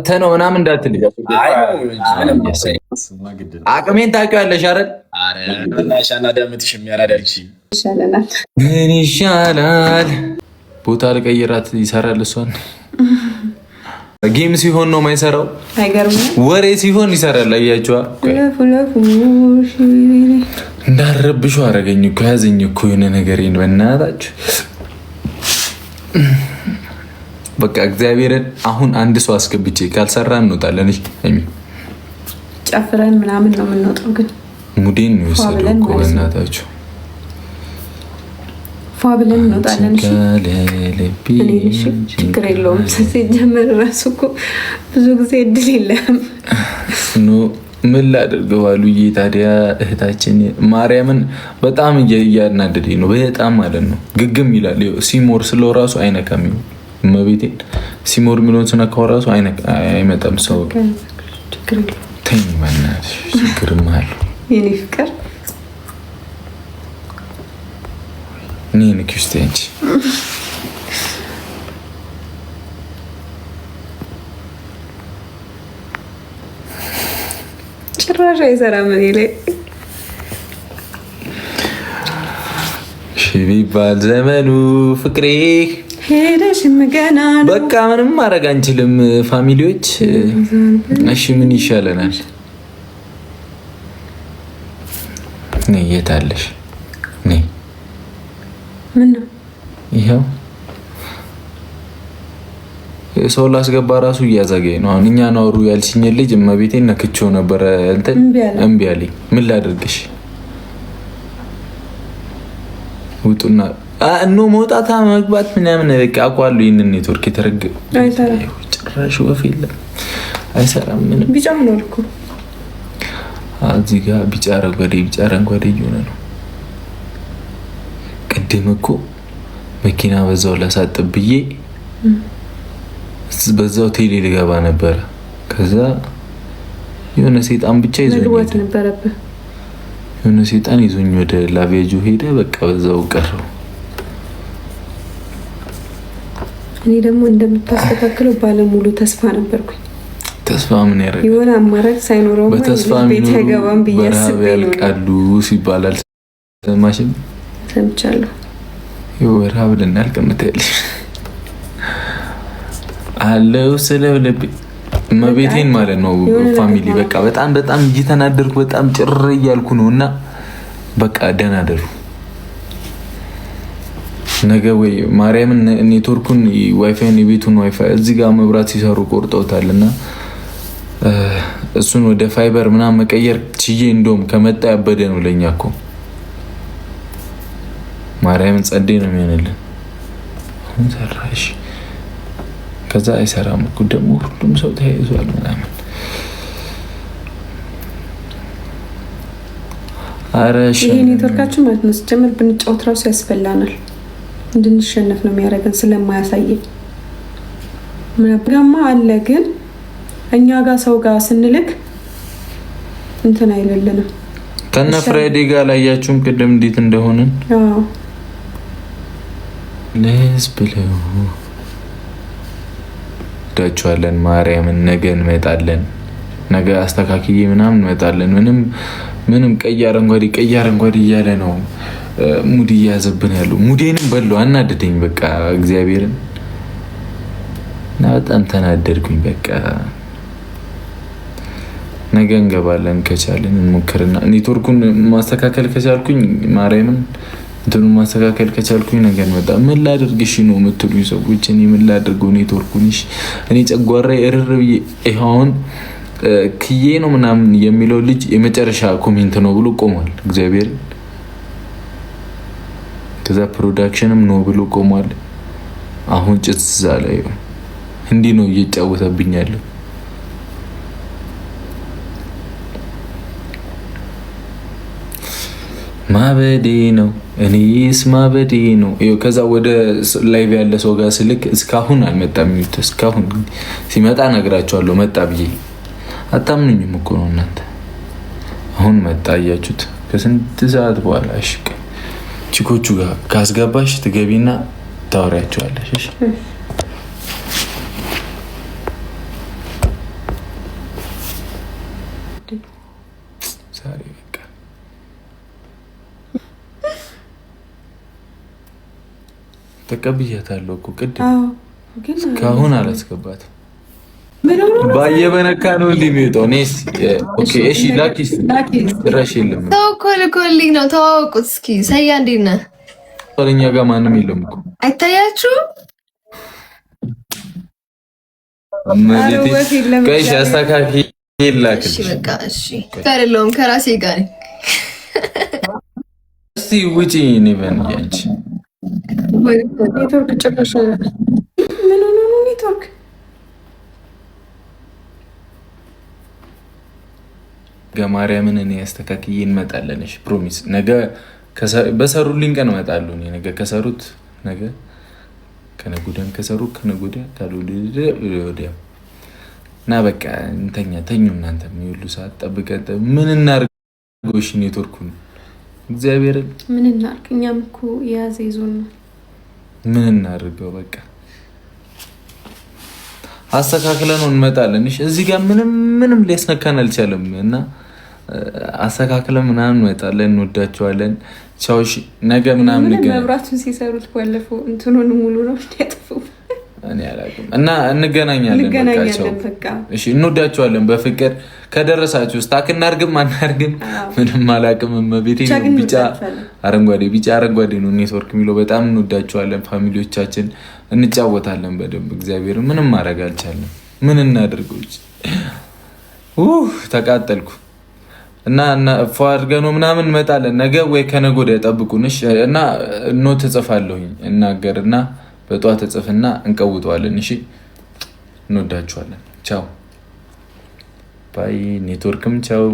መተህ ነው ምናምን እንዳትል። አቅሜን ታውቂዋለሽ አይደል? ምን ይሻላል? ቦታ ልቀይራት ይሰራል። እሷን ጌም ሲሆን ነው የማይሰራው፣ ወሬ ሲሆን ይሰራል። አያችኋ? እንዳረብሹ አረገኝ እኮ ያዘኝ እኮ የሆነ ነገሬን በእናታችሁ። በቃ እግዚአብሔርን አሁን አንድ ሰው አስገብቼ ካልሰራ እንወጣለን። እሺ ጨፍረን ምናምን ነው የምንወጣው። ግን ሙዴን ነው የወሰደው እኮ በእናታችሁ። ፏ ብለን እንወጣለን። እሺ ችግር የለውም። ሲጀመር እራሱ እኮ ብዙ ጊዜ እድል የለም። ምን ላድርገው አሉዬ። ታዲያ እህታችን ማርያምን በጣም እያናደደኝ ነው፣ በጣም ማለት ነው። ግግም ይላል ሲሞር ስለው ራሱ አይነካም። እመቤቴን ሲሞር የሚለውን ስነካው ራሱ አይመጣም። ሰው ተኝ በእናትሽ ችግርም አለው የኔ ፍቅር። እኔ ንክስቴ እንጂ ጭራሽ አይሰራም። እኔ ላይ ሺ ቢባል ዘመኑ ፍቅሬ ሄደሽም ገና ነው። በቃ ምንም ማድረግ አንችልም ፋሚሊዎች። እሺ ምን ይሻለናል? ነይ የት አለሽ? ነይ ምን ነው ይሄው ሰው ላስገባ ራሱ እያዛገኝ ነው። አሁን እኛን አውሩ ያልሽኝ ልጅ እመቤቴን ነክቼው ነበረ እንትን እምቢ አለኝ። ምን ላድርግሽ? ውጡና እኖ መውጣታ መግባት ምናምን በቃ አቋሉ። ይህንን ኔትወርክ የተረገ ጭራሽ ወፍ የለም አይሰራም። ምንም ቢጫ ነው እኮ እዚህ ጋር ቢጫ አረንጓዴ እየሆነ ነው። ቅድም እኮ መኪና በዛው ላሳጥብ ብዬ በዛው ቴሌ ልገባ ነበረ። ከዛ የሆነ ሴጣን ብቻ ይዞኝ ወደ ላቪያጆ ሄደ። በቃ በዛው ቀረው። እኔ ደግሞ እንደምታስተካክለው ባለሙሉ ተስፋ ነበርኩኝ። ተስፋ ምን ያደርጋል? የሆነ አማራጭ ሳይኖረው በተስፋ ቤት አይገባም ብዬ አስቤ ያልቃሉ ሲባላል ሰማሽም? ሰምቻለሁ። ረሃብ ልናልቅ ምትያለሽ አለው ስለልብ መቤቴን ማለት ነው ፋሚሊ። በቃ በጣም እየተናደርኩ በጣም ጭር እያልኩ ነው። እና በቃ ደህና አደሩ። ነገ ወይ ማርያምን ኔትወርኩን ዋይፋይን የቤቱን ዋይፋይ እዚህ ጋር መብራት ሲሰሩ ቆርጠውታልና እሱን ወደ ፋይበር ምናምን መቀየር ችዬ እንደውም ከመጣ ያበደ ነው ለኛ እኮ ማርያምን ጸዴ ነው የሚሆንልን። አሁን ሰራሽ ከዛ አይሰራም እኮ ደግሞ ሁሉም ሰው ተያይዟል ምናምን። አረሽ ይሄ ኔትወርካችን ማለት ነው ሲጀምር ብንጫወት ራሱ ያስፈላናል። እንድንሸነፍ ነው የሚያደርገን ስለማያሳየን ምናምን አለ። ግን እኛ ጋር ሰው ጋር ስንልክ እንትን አይደለንም። ከነ ፍራይዴ ጋር ላያችሁም ቅድም እንዴት እንደሆነ ለስ ብለው ዳቻለን። ማርያምን ነገ እንመጣለን። ነገ አስተካክዬ ምናምን እንመጣለን። ምንም ቀይ አረንጓዴ እያለ ነው ሙድ እያዘብን ያለው። ሙዴንም በለው አናደደኝ። በቃ እግዚአብሔርን እና በጣም ተናደድኩኝ። በቃ ነገ እንገባለን ከቻልን እንሞክርና ኔትወርኩን ማስተካከል ከቻልኩኝ ማርያምን እንትኑ ማስተካከል ከቻልኩኝ ነገ እንመጣ። ምን ላድርግሽ ነው የምትሉኝ ሰዎች? እኔ ምን ላድርገው ኔትወርኩንሽ? እኔ ጨጓራዬ እርር ብዬ ይሁን ክዬ ነው ምናምን የሚለው ልጅ የመጨረሻ ኮሜንት ነው ብሎ ቆሟል። እግዚአብሔር ከዛ ፕሮዳክሽንም ነው ብሎ ቆሟል። አሁን ጭትዛ ላይ እንዲህ ነው እየጫወተብኝ ያለው። ማበዴ ነው እኔስ ማበዴ ነው። ከዛ ወደ ላይቭ ያለ ሰው ጋር ስልክ እስካሁን አልመጣም። እስካሁን ሲመጣ ነግራቸዋለሁ መጣ ብዬ አታምኑኝም እኮ ነው እናንተ። አሁን መጣ እያችሁት ከስንት ሰዓት በኋላ እሽቅ ቺኮቹ ጋር ካስገባሽ ትገቢና ታወሪያቸዋለሽ። እሺ ዛሬ በቃ ተቀብያታለሁ እኮ ቅድም እስካሁን አላስገባትም። ባየበነካ ነው እንደሚወጣው ነስ ኦኬ እሺ ላኪስ ድረሽ የለም ተው እኮ ልኮልኝ ነው። ተዋወቁት እስኪ ሰያ እንዴት ነህ? እኛ ጋር ማንም የለም እኮ አይታያችሁም? ቀይሽ አስተካኪ ይላክ። እሺ በቃ እሺ አይደለም ከራሴ ጋር እስቲ ውጪ ነኝ ያንቺ ኔትወርክ ጭራሽ ምን ሆኖ ነው ኔትወርክ ገማርያምን እኔ አስተካክዬ እንመጣለን። እሺ ፕሮሚስ ነገ በሰሩልኝ ቀን እመጣለሁ። እኔ ነገ ከሰሩት ነገ ከነገ ወዲያ ከሰሩ ከነገ ወዲያ ካልወደደ ወዲያ እና በቃ እንተኛ ተኙ። እናንተ የሚውሉ ሰዓት ጠብቀን ምን እናርገው? እሺ ኔትወርኩን እግዚአብሔርን ምን እናርግ? እኛም እኮ የያዘ ይዞን ነው። ምን እናርገው? በቃ አስተካክለን እንመጣለን። እሺ እዚህ ጋር ምንም ሊያስነካን አልቻለም እና አስተካክለን ምናምን እንመጣለን። እንወዳቸዋለን። ቻው። እሺ ነገ ምናምን መብራቱን ሲሰሩት ባለፈው እንትኑን ሙሉ ነው ያጠፉ። እኔ አላውቅም እና እንገናኛለን። በቃ እሺ እንወዳቸዋለን። በፍቅር ከደረሳችሁ ስታክ እናርግም አናርግም ምንም አላውቅም። ቤቴ ቢጫ አረንጓዴ ነው ኔትወርክ የሚለው። በጣም እንወዳቸዋለን። ፋሚሊዎቻችን እንጫወታለን በደንብ። እግዚአብሔር ምንም ማድረግ አልቻለም። ምን እናድርገው? ተቃጠልኩ እና ፏድገኖ ምናምን እንመጣለን። ነገ ወይ ከነገ ወዲያ ጠብቁን እና ኖት እጽፋለሁኝ እናገርና በጧት እጽፍና እንቀውጠዋለን። እሺ እንወዳችኋለን። ቻው ባይ። ኔትወርክም ቻው።